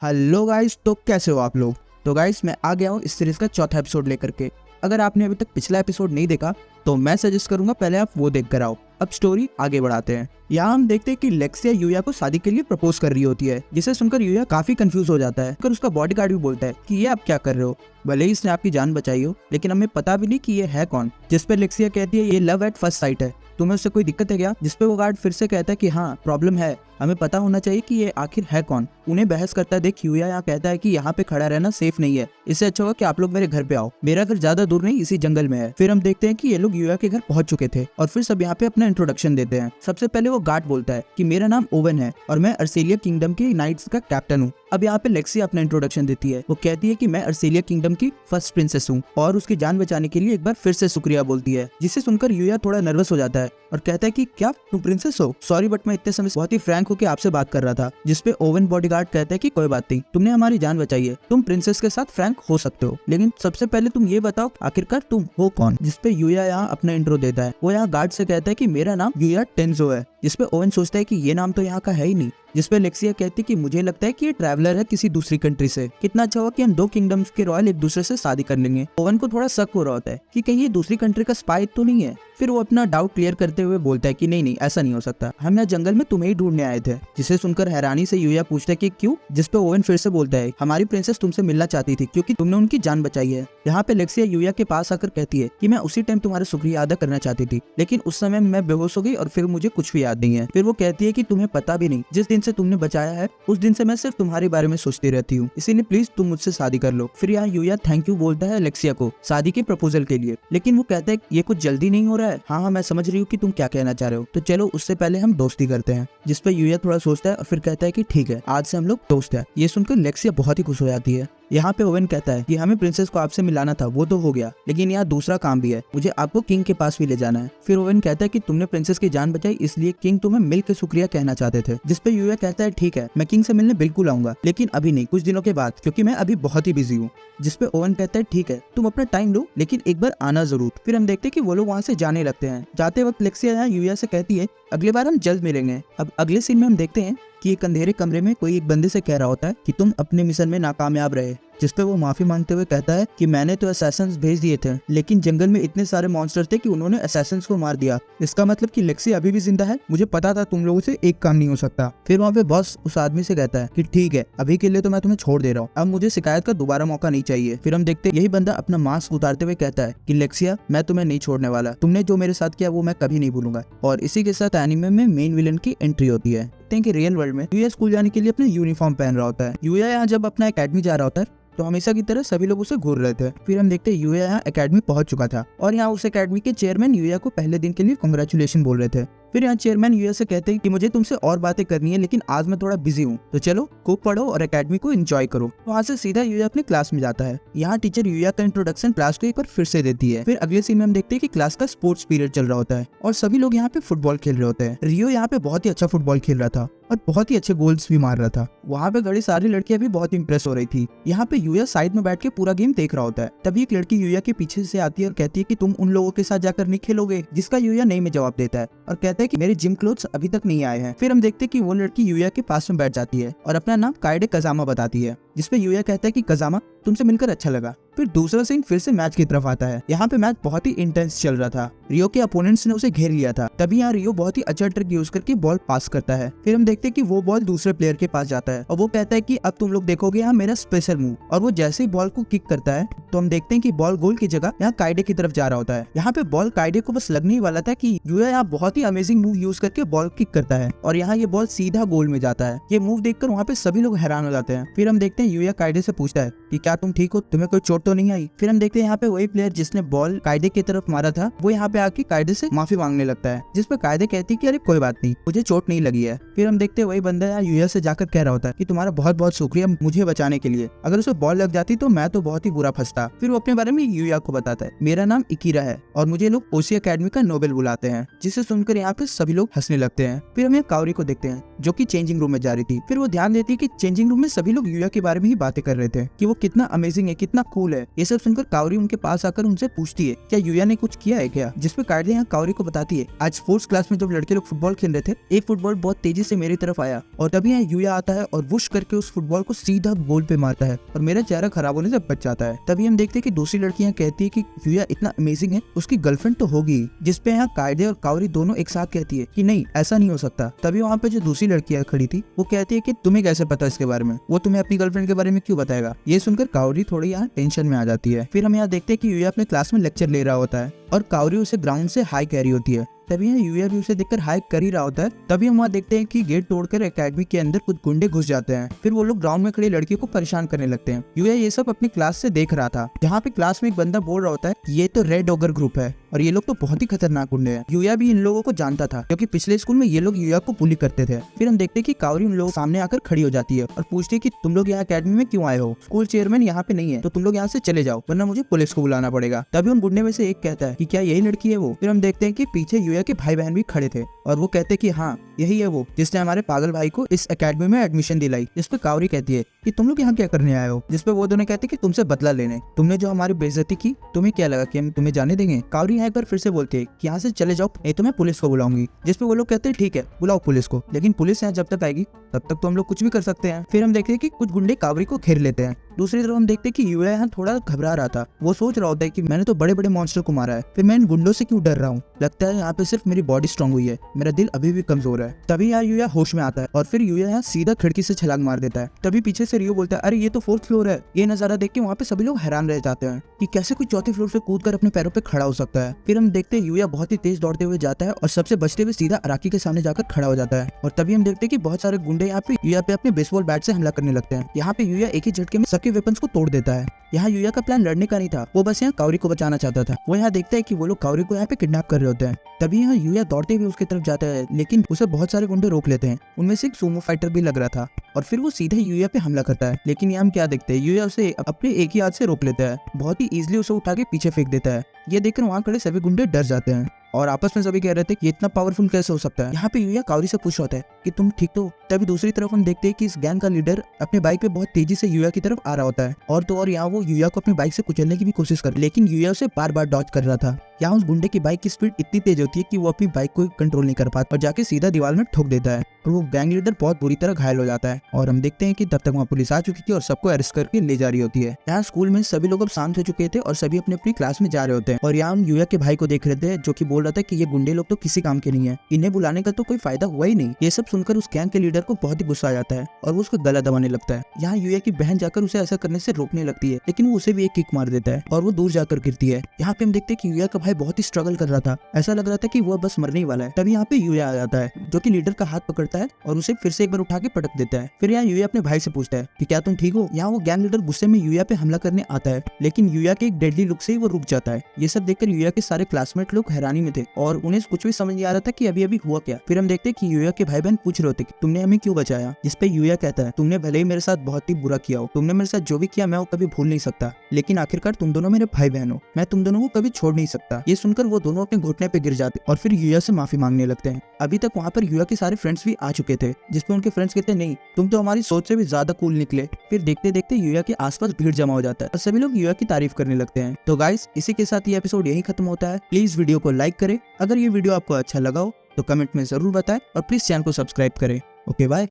Hello guys, तो कैसे हो आप लोग। तो गाइस मैं आ गया हूँ इस सीरीज का चौथा एपिसोड लेकर के। अगर आपने अभी तक पिछला एपिसोड नहीं देखा तो मैं सजेस्ट करूंगा पहले आप वो देख कर आओ। अब स्टोरी आगे बढ़ाते हैं। यहाँ हम देखते हैं कि लेक्सिया यूया को शादी के लिए प्रपोज कर रही होती है, जिसे सुनकर यूया काफी कंफ्यूज हो जाता है। उसका बॉडीगार्ड भी बोलता है कि ये आप क्या कर रहे हो, भले ही इसने आपकी जान बचाई हो लेकिन हमें पता भी नहीं कि ये है कौन। जिस पे लेक्सिया कहती है ये लव एट फर्स्ट साइट है, तुम्हें उससे कोई दिक्कत है क्या। जिसपे वो गार्ड फिर से कहता है कि हाँ प्रॉब्लम है, हमें पता होना चाहिए कि ये आखिर है कौन। उन्हें बहस करता है देख यूया यहाँ कहता है कि यहाँ पे खड़ा रहना सेफ नहीं है, इससे अच्छा होगा कि आप लोग मेरे घर पे आओ। मेरा घर ज्यादा दूर नहीं इसी जंगल में है। फिर हम देखते हैं कि ये लोग यूया के घर पहुंच चुके थे और फिर सब यहाँ पे अपना इंट्रोडक्शन देते हैं। सबसे पहले वो गार्ड बोलता है कि मेरा नाम ओवन है और मैं अर्सेलिया किंगडम की नाइट्स का कैप्टन हूँ। अब यहाँ पे लेक्सिया अपना इंट्रोडक्शन देती है। वो कहती है कि मैं अर्सेलिया किंगडम की फर्स्ट प्रिंसेस हूँ और उसकी जान बचाने के लिए एक बार फिर से शुक्रिया बोलती है, जिसे सुनकर यूया थोड़ा नर्वस हो जाता है और कहता है कि क्या तुम प्रिंसेस हो। सॉरी बट मैं इतने समय से बहुत ही फ्रैंक होकर आपसे बात कर रहा था। जिसपे ओवन बॉडीगार्ड कहता है कि कोई बात नहीं, तुमने हमारी जान बचाई है, तुम प्रिंसेस के साथ फ्रैंक हो सकते हो, लेकिन सबसे पहले तुम ये बताओ आखिरकार तुम हो कौन। जिसपे यूया यहाँ अपना इंट्रो देता है। वो यहाँ गार्ड से कहता है कि मेरा नाम यूया टेंजो है। जिसपे ओवन सोचता है कि ये नाम तो यहाँ का है ही नहीं। जिसपे लेक्सिया कहती है कि मुझे लगता है कि ये ट्रैवलर है किसी दूसरी कंट्री से। कितना अच्छा हुआ कि हम दो किंगडम्स के रॉयल एक दूसरे से शादी कर लेंगे। ओवन को थोड़ा शक हो रहा होता है कि कहीं ये दूसरी कंट्री का स्पाई तो नहीं है। फिर वो अपना डाउट क्लियर करते हुए बोलता है कि नहीं ऐसा नहीं हो सकता, हम यहाँ जंगल में तुम्हें ही ढूंढने आए थे। जिसे सुनकर हैरानी से यूया पूछता है कि क्यों। जिसपे ओवन फिर से बोलता है हमारी प्रिंसेस तुमसे मिलना चाहती थी क्योंकि तुमने उनकी जान बचाई है। यहाँ पे लेक्सिया यूया के पास आकर कहती है कि मैं उसी टाइम तुम्हारा शुक्रिया अदा करना चाहती थी, लेकिन उस समय मैं बेहोश हो गई और फिर मुझे कुछ भी याद नहीं है। फिर वो कहती है कि तुम्हें पता भी नहीं, जिस दिन से तुमने बचाया है उस दिन से मैं सिर्फ तुम्हारे बारे में सोचती रहती हूँ, इसीलिए प्लीज तुम मुझसे शादी कर लो। फिर यहाँ यूया थैंक यू बोलता है लेक्सिया को शादी के प्रपोजल के लिए, लेकिन वो कहता है ये कुछ जल्दी नहीं हो रहा है। हाँ मैं समझ रही हूँ कि तुम क्या कहना चाह रहे हो, तो चलो उससे पहले हम दोस्ती करते हैं। जिसपे यूया थोड़ा सोचता है और फिर कहता है कि ठीक है आज से हम लोग दोस्त हैं। ये सुनकर लेक्सिया बहुत ही खुश हो जाती है। यहाँ पे ओवन कहता है कि हमें प्रिंसेस को आपसे मिलाना था, वो तो हो गया, लेकिन यहाँ दूसरा काम भी है, मुझे आपको किंग के पास भी ले जाना है। फिर ओवन कहता है कि तुमने प्रिंसेस की जान बचाई इसलिए किंग तुम्हें मिल के शुक्रिया कहना चाहते थे। जिसपे यूया कहता है ठीक है मैं किंग से मिलने बिल्कुल आऊंगा, लेकिन अभी नहीं, कुछ दिनों के बाद, क्योंकि मैं अभी बहुत ही बिजी हूँ। जिसपे ओवन कहता है ठीक है तुम अपना टाइम लो, लेकिन एक बार आना जरूर। फिर हम देखते हैं कि वो लोग वहाँ से जाने लगते हैं। जाते वक्त लेक्सिया यहाँ यूया से कहती है अगली बार हम जल्द मिलेंगे। अब अगले सीन में हम देखते हैं कि एक अंधेरे कमरे में कोई एक बंदे से कह रहा होता है कि तुम अपने मिशन में नाकामयाब रहे। जिसपे वो माफी मांगते हुए कहता है कि मैंने तो असैसिन्स भेज दिए थे, लेकिन जंगल में इतने सारे मॉन्स्टर थे कि उन्होंने असैसिन्स को मार दिया। इसका मतलब कि लेक्सी अभी भी जिंदा है, मुझे पता था तुम लोगों से एक काम नहीं हो सकता। फिर वहाँ पे बॉस उस आदमी से कहता है कि ठीक है अभी के लिए तो मैं तुम्हें छोड़ दे रहा हूँ, अब मुझे शिकायत का दोबारा मौका नहीं चाहिए। फिर हम देखते यही बंदा अपना मास्क उतारते हुए कहता है कि लेक्सिया मैं तुम्हें नहीं छोड़ने वाला, तुमने जो मेरे साथ किया वो मैं कभी नहीं भूलूंगा। और इसी के साथ एनिमे में मेन विलन की एंट्री होती है। कि रियल वर्ल्ड में यूया स्कूल जाने के लिए अपना यूनिफॉर्म पहन रहा होता है। यूया यहाँ जब अपना एकेडमी जा रहा होता है तो हमेशा की तरह सभी लोग उसे घूर रहे थे। फिर हम देखते हैं यूया यहाँ एकेडमी पहुंच चुका था और यहाँ उस एकेडमी के चेयरमैन यूया को पहले दिन के लिए कांग्रेचुलेशन बोल रहे थे। फिर यहाँ चेयरमैन यूया से कहते हैं कि मुझे तुमसे और बातें करनी है, लेकिन आज मैं थोड़ा बिजी हूँ, तो चलो खूब पढ़ो और एकेडमी को एंजॉय करो। वहाँ से सीधा यूया अपने क्लास में जाता है। यहाँ टीचर यूया का इंट्रोडक्शन क्लास को एक बार फिर से देती है। फिर अगले सीन में हम देखते हैं कि क्लास का स्पोर्ट्स पीरियड चल रहा होता है और सभी लोग यहाँ पे फुटबॉल खेल रहे होते हैं। रियो यहाँ पे बहुत ही अच्छा फुटबॉल खेल रहा था और बहुत ही अच्छे गोल्स भी मार रहा था। वहाँ पे खड़ी सारी लड़कियां भी बहुत इंप्रेस हो रही थी। यहाँ पे यूया साइड में बैठ के पूरा गेम देख रहा होता है। तभी एक लड़की यूया के पीछे से आती है और कहती है कि तुम उन लोगों के साथ जाकर नहीं खेलोगे। जिसका यूया नहीं में जवाब देता है और कहता है कि मेरे जिम क्लोथ्स अभी तक नहीं आए हैं। फिर हम देखते हैं कि वो लड़की यूया के पास में बैठ जाती है और अपना नाम काइडे कजामा बताती है। जिसपे यूया कहता है कि कजामा तुमसे मिलकर अच्छा लगा। फिर दूसरा सीन फिर से मैच की तरफ आता है। यहाँ पे मैच बहुत ही इंटेंस चल रहा था। रियो के अपोनेंट्स ने उसे घेर लिया था। तभी यहाँ रियो बहुत ही अच्छा ट्रिक यूज करके बॉल पास करता है। फिर हम देखते हैं कि वो बॉल दूसरे प्लेयर के पास जाता है और वो कहता है कि अब तुम लोग देखोगे यहाँ मेरा स्पेशल मूव। और वो जैसे ही बॉल को किक करता है तो हम देखते हैं कि बॉल गोल की जगह यहाँ काइडे की तरफ जा रहा होता है। यहाँ पे बॉल काइडे को बस लगने ही वाला था कि यूया यहाँ बहुत ही अमेजिंग मूव यूज करके बॉल किक करता है और यहाँ ये बॉल सीधा गोल में जाता है। ये मूव देखकर वहाँ पे सभी लोग हैरान हो जाते हैं। फिर हम देखते हैं यूया काइडे से पूछता है कि क्या तुम ठीक हो, तुम्हें कोई चोट तो नहीं आई। फिर हम देखते हैं यहाँ पे वही प्लेयर जिसने बॉल कायदे की तरफ मारा था वो यहाँ पे आके कायदे से माफी मांगने लगता है। जिस पर कायदे कहती है कि अरे कोई बात नहीं, मुझे चोट नहीं लगी है। फिर हम देखते हैं वही बंदा यहाँ यूया से जाकर कह रहा होता है कि तुम्हारा बहुत बहुत शुक्रिया मुझे बचाने के लिए, अगर उसे बॉल लग जाती तो मैं तो बहुत ही बुरा फंसता। फिर वो अपने बारे में यूया को बताता है मेरा नाम इकीरा है और मुझे लोग ओसी एकेडमी का नोबेल बुलाते हैं। जिसे सुनकर यहाँ पे सभी लोग हंसने लगते हैं। फिर हम यहाँ कावरी को देखते हैं जो कि चेंजिंग रूम में जा रही थी। फिर वो ध्यान देती है कि चेंजिंग रूम में सभी लोग यूया के बारे में ही बातें कर रहे थे कि वो कितना अमेजिंग है, कितना कूल है। ये सब सुनकर काओरी उनके पास आकर उनसे पूछती है क्या यूया ने कुछ किया है क्या, जिसपे कायदे यहाँ काओरी को बताती है आज स्पोर्ट्स क्लास में जब लड़के लोग फुटबॉल खेल रहे थे, एक फुटबॉल बहुत तेजी से मेरी तरफ आया और तभी यहाँ यूया आता है और वुश करके उस फुटबॉल को सीधा गोल पे मारता है और मेरा चेहरा खराब होने से बच जाता है। तभी हम देखते हैं कि दूसरी लड़कियां कहती है कि यूया इतना अमेजिंग है, उसकी गर्लफ्रेंड तो होगी, जिसपे यहाँ कायदे और काओरी दोनों एक साथ कहती है कि नहीं ऐसा नहीं हो सकता। तभी वहाँ पे जो दूसरी लड़कियां खड़ी थी वो कहती है कि तुम्हें कैसे पता इसके बारे में, वो तुम्हें अपनी गर्लफ्रेंड के बारे में क्यों बताएगा। ये सुनकर काओरी थोड़ी यहाँ टेंशन में आ जाती है। फिर हम यहाँ देखते हैं कि यूया अपने क्लास में लेक्चर ले रहा होता है और काओरी उसे ग्राउंड से हाई कह रही होती है। तभी यूया भी उसे देखकर हाइक कर ही रहा होता है। तभी हम वहाँ देखते हैं कि गेट तोड़कर एकेडमी के अंदर कुछ गुंडे घुस जाते हैं। फिर वो लोग ग्राउंड में खड़ी लड़कियों को परेशान करने लगते हैं। यूया ये सब अपनी क्लास से देख रहा था, जहाँ पे क्लास में एक बंदा बोल रहा होता है ये तो रेड ओगर ग्रुप है और ये लोग तो बहुत ही खतरनाक गुंडे हैं। यूया भी इन लोगों को जानता था क्योंकि पिछले स्कूल में ये लोग यूया को बुली करते थे। फिर हम देखते हैं कि काओरी उन लोगों सामने आकर खड़ी हो जाती है और पूछती है कि तुम लोग यहाँ अकेडमी में क्यों आए हो, स्कूल चेयरमैन यहाँ पे नहीं है तो तुम लोग यहाँ से चले जाओ वरना मुझे पुलिस को बुलाना पड़ेगा। तभी उन गुंडे में से एक कहता है कि क्या यही लड़की है वो। फिर हम देखते हैं कि पीछे यूया के भाई बहन भी खड़े थे और वो कहते कि हाँ यही है वो जिसने हमारे पागल भाई को इस एकेडमी में एडमिशन दिलाई। जिसपे काओरी कहती है कि तुम लोग यहाँ क्या करने आए हो, जिसपे वो दोनों कहते कि तुमसे बदला लेने, तुमने जो हमारी बेइज्जती की तुम्हें क्या लगा कि हम तुम्हें जाने देंगे। काओरी यहाँ पर फिर से बोलती है कि यहाँ से चले जाओ नहीं तो मैं पुलिस को बुलाऊंगी। जिसपे वो लोग कहते हैं ठीक है बुलाओ पुलिस को, लेकिन पुलिस यहाँ जब तक आएगी तब तक तो हम लोग कुछ भी कर सकते हैं। फिर हम देखते हैं कि कुछ गुंडे काओरी को घेर लेते हैं। दूसरी तरफ हम देखते हैं कि यूया यहाँ थोड़ा घबरा रहा था। वो सोच रहा होता है कि मैंने तो बड़े बड़े मॉन्स्टर को मारा है, फिर मैं इन गुंडों से क्यों डर रहा हूँ, लगता है यहाँ पे सिर्फ मेरी बॉडी स्ट्रांग हुई है, मेरा दिल अभी भी कमजोर है। तभी यहाँ यूया होश में आता है और फिर यूया यहाँ सीधा खिड़की से छलांग मार देता है। तभी पीछे से रियो बोलता है अरे ये तो 4th फ्लोर है। ये नजारा देख के वहाँ पे सभी लोग हैरान रह जाते हैं कि कैसे कोई 4थे फ्लोर से कूद कर अपने पैरों पे खड़ा हो सकता है। फिर हम देखते हैं यूया बहुत ही तेज दौड़ते हुए जाता है और सबसे बचते हुए सीधा अराकी के सामने जाकर खड़ा हो जाता है। और तभी हम देखते हैं कि बहुत सारे गुंडे यहाँ पे यूया पे अपने बेसबॉल बैट से हमला करने लगते हैं। यहाँ पे यूया एक ही झटके में सबके वेपन्स को तोड़ देता है। यहाँ यूया का प्लान लड़ने का नहीं था, वो बस यहाँ काओरी को बचाना चाहता था। वो यहाँ देखता है कि वो लोग काओरी को यहाँ पे किडनैप कर रहे होते हैं। तभी यहाँ यूया दौड़ते हुए उसकी तरफ जाता है, लेकिन उसे बहुत सारे गुंडे रोक लेते हैं। उनमें से एक सूमो फाइटर भी लग रहा था और फिर वो सीधे यूया पे हमला करता है। लेकिन यहाँ हम क्या देखते हैं, यूया उसे अपने एक ही हाथ से रोक लेता है, बहुत ही इजीली उसे उठा के पीछे फेंक देता है। ये देखकर वहाँ खड़े सभी गुंडे डर जाते हैं और आपस में सभी कह रहे थे कि इतना पावरफुल कैसे हो सकता है। यहाँ पे यूया काओरी से पूछ होता है कि तुम ठीक तो। तभी दूसरी तरफ हम देखते हैं कि इस गैंग का लीडर अपने बाइक पे बहुत तेजी से यूया की तरफ आ रहा होता है और तो और यहाँ वो यूया को अपनी बाइक से कुचलने की भी कोशिश कर, लेकिन यूया उसे बार बार डॉज कर रहा था। यहाँ उस गुंडे की बाइक की स्पीड इतनी तेज होती है कि वो अपनी बाइक को कंट्रोल नहीं कर पाता और जाके सीधा दीवार में ठोक देता है और वो गैंग लीडर बहुत बुरी तरह घायल हो जाता है। और हम देखते हैं कि तब तक वहाँ पुलिस आ चुकी थी और सबको अरेस्ट करके ले जा रही होती है। यहाँ स्कूल में सभी लोग अब शांत हो चुके थे और सभी अपनी अपनी क्लास में जा रहे होते हैं और यहाँ हम यूया के भाई को देख रहे थे जो कि बोल रहा था कि ये गुंडे लोग तो किसी काम के नहीं है, इन्हें बुलाने का तो कोई फायदा हुआ ही नहीं। ये सब सुनकर उस गैंग के लीडर को बहुत ही गुस्सा आ जाता है और वो उसका गला दबाने लगता है। यहाँ यूया की बहन जाकर उसे ऐसा करने से रोकने लगती है, लेकिन वो उसे भी एक किक मार देता है और वो दूर जाकर गिरती है। यहाँ पे हम देखते हैं कि यूया का भाई बहुत ही स्ट्रगल कर रहा था, ऐसा लग रहा था कि वो बस मरने ही वाला है। तभी यहाँ पे यूया आ जाता है जो कि लीडर का हाथ पकड़ता है और उसे फिर से एक बार उठा के पटक देता है। फिर यहाँ यूया अपने भाई से पूछता है कि क्या तुम ठीक हो। यहाँ वो गैंग लीडर गुस्से में यूया पे हमला करने आता है, लेकिन यूया के एक डेडली लुक से ही वो रुक जाता है। ये सब देखकर यूया के सारे क्लासमेट लोग हैरानी में थे और उन्हें कुछ भी समझ नहीं आ रहा था कि अभी अभी हुआ क्या। फिर हम देखते हैं कि यूया के भाई बहन पूछ रहे होते कि तुमने हमें क्यों बचाया, जिसपे यूया कहता है तुमने भले ही मेरे साथ बहुत ही बुरा किया हो, तुमने मेरे साथ जो भी किया मैं वो कभी भूल नहीं सकता, लेकिन आखिरकार तुम दोनों मेरे भाई बहन हो, मैं तुम दोनों को कभी छोड़ नहीं सकता। ये सुनकर वो दोनों अपने घुटने पे गिर जाते और फिर यूया से माफी मांगने लगते हैं। अभी तक वहाँ पर यूया के सारे फ्रेंड्स भी आ चुके थे, जिसपे उनके फ्रेंड्स कहते हैं नहीं तुम तो हमारी सोच से भी ज्यादा कूल निकले। फिर देखते देखते यूया के आसपास भीड़ जमा हो जाता है और सभी लोग यूया की तारीफ करने लगते हैं। तो गाइस इसी के साथ ये एपिसोड यही खत्म होता है। प्लीज वीडियो को लाइक करें, अगर ये वीडियो आपको अच्छा लगा हो तो कमेंट में जरूर बताएं और प्लीज चैनल को सब्सक्राइब करें। Okay bye.